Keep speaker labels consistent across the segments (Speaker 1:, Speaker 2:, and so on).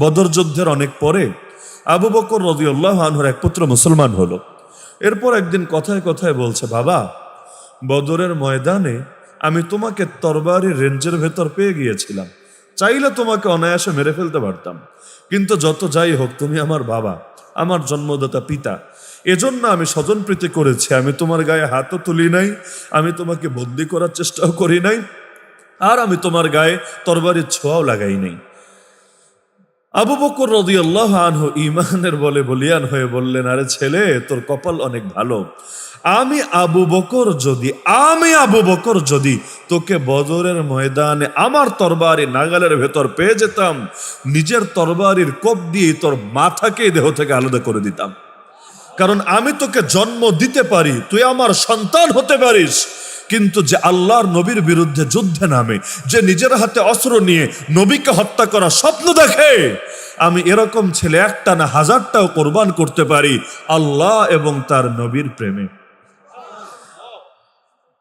Speaker 1: বদর যুদ্ধের অনেক পরে আবু বকর রাদিয়াল্লাহু আনহুর এক পুত্র মুসলমান হলো। এরপর একদিন কথায় কথায় বলছে, বাবা, বদরের ময়দানে আমি তোমাকে তরবারির রেঞ্জের ভেতর পেয়ে গিয়েছিলাম, চাইলে তোমাকে অনায়াসে মেরে ফেলতে পারতাম, কিন্তু যত যাই হোক তুমি আমার বাবা, আমার জন্মদাতা পিতা, এজন্য আমি স্বজনপ্রীতি করেছি। আমি তোমার গায়ে হাতও তুলি নাই, আমি তোমাকে বন্দী করার চেষ্টাও করি নাই, আর আমি তোমার গায়ে তরবারির ছোঁয়াও লাগাই নাই। আবু বকর রাদিয়াল্লাহু আনহু ঈমানের বলে বলিয়ান হয়ে বললেন, আরে ছেলে, তোর কপাল অনেক ভালো। আমি আবু বকর যদি তোকে বদরের ময়দানে আমার তরবারি নাগালের ভেতর পেয়ে যেতাম, নিজের তরবারির কোপ দিয়ে তোর মাথাকে দেহ থেকে আলাদা করে দিতাম। কারণ আমি তোকে জন্ম দিতে পারি, তুই আমার সন্তান হতে পারিস, কিন্তু যে আল্লাহর নবীর বিরুদ্ধে যুদ্ধে নামে, যে নিজের হাতে অস্ত্র নিয়ে নবীকে হত্যা করা স্বপ্ন দেখে, আমি এরকম ছেলে একটা না হাজারটাও কোরবান করতে পারি আল্লাহ এবং তার নবীর প্রেমে।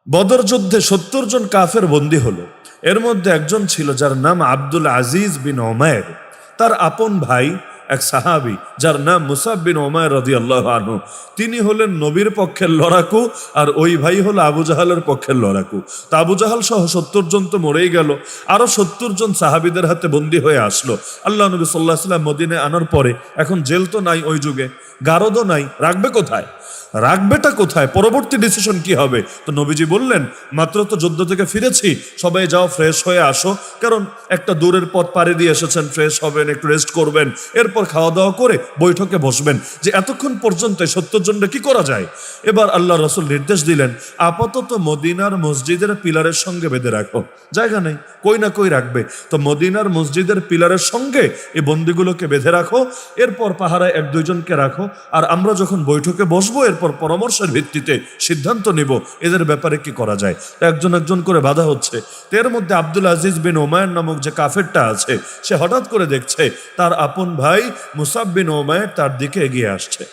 Speaker 1: বদর যুদ্ধে 70 জন কাফের বন্দী হলো। এর মধ্যে একজন ছিল যার নাম আব্দুল আজিজ বিন উমাইর। তার আপন ভাই এক সাহাবী যার নাম মুসাব বিন উমাইর রাদিয়াল্লাহু আনহু, তিনি হলেন নবীর পক্ষের লড়াকু, আর ওই ভাই হলো আবু জাহালের পক্ষের লড়াকু। তা আবু জাহাল সহ 70 জন তো মরেই গেল, আরো 70 জন সাহাবীদের হাতে বন্দী হয়ে আসলো। আল্লাহ নবী সাল্লাল্লাহু আলাইহি ওয়াসাল্লাম মদিনায় আনার পরে, এখন জেল তো নাই ওই যুগে, গারদও নাই, রাখবেটা কোথায়, পরবর্তী ডিসিশন কি হবে? তো নবীজি বললেন, মাত্র তো যুদ্ধ থেকে ফিরেছি, সবাই যাও ফ্রেশ হয়ে আসো, কারণ একটা দূরের পথ পাড়ি দিয়ে এসেছেন, ফ্রেশ হবেন, একটু রেস্ট করবেন, এরপর খাওয়া দাওয়া করে বৈঠকে বসবেন, যে এতক্ষণ পর্যন্ত 70 জনটা কি করা যায়। এবার আল্লাহ রাসূল নির্দেশ দিলেন, আপাতত মদিনার মসজিদের পিলারের সঙ্গে বেঁধে রাখো, জায়গা নেই, কই না কই রাখবে, তো মদিনার মসজিদের পিলারের সঙ্গে এই বন্দীগুলোকে বেঁধে রাখো, এরপর পাহারায় 1-2 জনকে রাখো, আর আমরা যখন বৈঠকে বসবো এরপর পরামর্শের ভিত্তিতে সিদ্ধান্ত নিব এদের ব্যাপারে কি করা যায়। একজন একজন করে বাধা হচ্ছে। এর মধ্যে আব্দুল আজিজ বিন উমাইর নামক যে কাফেরটা আছে, সে হঠাৎ করে দেখছে তার আপন ভাই মুসাব বিন উমাইর তার দিকে এগিয়ে আসছে।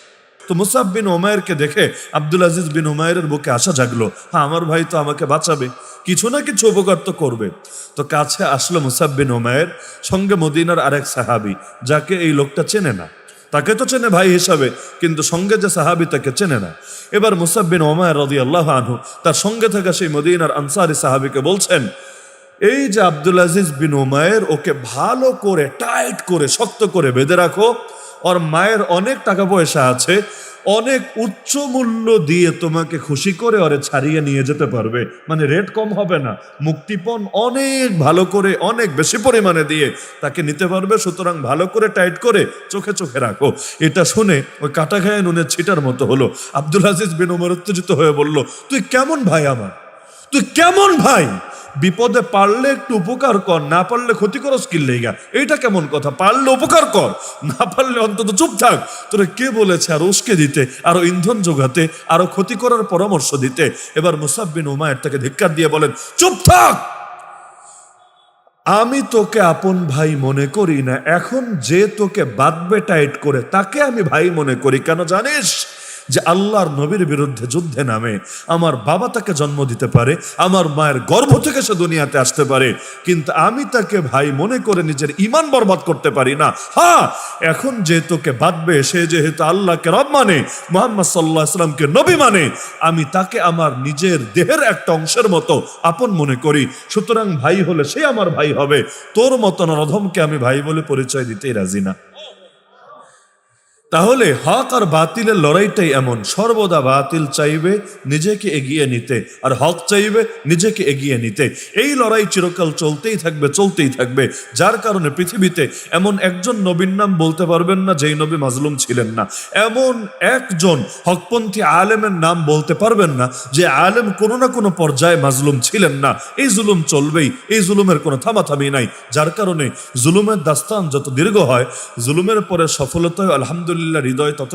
Speaker 1: তো মুসাব বিন উমাইরকে দেখে আব্দুল আজিজ বিন উমাইরের বুকে আশা জাগলো, হ্যাঁ, আমার ভাই তো আমাকে বাঁচাবে, কিছু না কিছু উপকার তো করবে। তো কাছে আসলো মুসাব বিন উমাইর, সঙ্গে মদিনার আরেক সাহাবী, যাকে এই লোকটা চেনে না, তাকে তো চেনে ভাই হিসাবে, কিন্তু সঙ্গে যে সাহাবী তাকে চেনে না। এবার মুসাব বিন উমাইর রাদিয়াল্লাহু আনহু তার সঙ্গে থাকা সেই মদিনার আনসারী সাহাবীকে বলছেন, এই যে আব্দুল আজিজ বিন উমাইর, ওকে ভালো করে টাইট করে শক্ত করে বেঁধে রাখো, ওর মায়ের অনেক টাকা পয়সা আছে, অনেক উচ্চ মূল্য দিয়ে তোমাকে খুশি করে ওরে ছাড়িয়ে নিয়ে যেতে পারবে, মানে রেট কম হবে না, মুক্তিপণ অনেক ভালো করে অনেক বেশি পরিমাণে দিয়ে তাকে নিতে পারবে, সুতরাং ভালো করে টাইট করে চোখে চোখে রাখো। এটা শুনে ওই কাটা খায় নুনের ছিটার মতো হলো। আব্দুল আজিজ বিন উমর উত্তেজিত হয়ে বলল, তুই কেমন ভাই আমার, তুই কেমন ভাই, বিপদে পারলে একটু উপকার কর, না পারলে ক্ষতি করো স্কিল লেগা, এইটা কেমন কথা? পারলে উপকার কর, না পারলে অন্তত চুপ থাক। তোরে কে বলেছে আর উস্কে দিতে, আরো ইন্ধন যোগাতে, আরো ক্ষতি করার পরামর্শ দিতে? এবার মুসাব বিন উমাইর তাকে ধিক্কার দিয়ে বলেন, চুপ থাক, আমি তোকে আপন ভাই মনে করি না, এখন যে তোকে বাঁধবে টাইট করে তাকে আমি ভাই মনে করি। কেন জানিস? যে আল্লাহর নবীর বিরুদ্ধে যুদ্ধে নামে আমার বাবা তাকে জন্ম দিতে পারে, আমার মায়ের গর্ভ থেকে সে দুনিয়াতে আসতে পারে, কিন্তু আমি তাকে ভাই মনে করে নিজের ঈমান বরবাদ করতে পারি না। হ্যাঁ, এখন যে তোকে বাঁধবে সে যেহেতু আল্লাহকে রব মানে, মুহাম্মদ সাল্লাল্লাহু আলাইহি ওয়াসাল্লামকে নবী মানে, আমি তাকে আমার নিজের দেহের একটা অংশের মতো আপন মনে করি, সুতরাং ভাই হলে সে আমার ভাই হবে, তোর মতন অধমকে আমি ভাই বলে পরিচয় দিতেই রাজি না। তাহলে হক আর বাতিলের লড়াইটাই এমন, সর্বদা বাতিল চাইবে নিজেকে এগিয়ে নিতে, আর হক চাইবে নিজেকে এগিয়ে নিতে। এই লড়াই চিরকাল চলতেই থাকবে। যার কারণে পৃথিবীতে এমন একজন নবীর নাম বলতে পারবেন না যেই নবী মাজলুম ছিলেন না, এমন একজন হকপন্থী আলেমের নাম বলতে পারবেন না যে আলেম কোনো না কোনো পর্যায়ে মাজলুম ছিলেন না। এই জুলুম চলবেই, এই জুলুমের কোনো থামাথামি নাই। যার কারণে জুলুমের দাস্তান যত দীর্ঘ হয়, জুলুমের পরে সফলতায় আলহামদুলিল্লাহ হৃদয় তত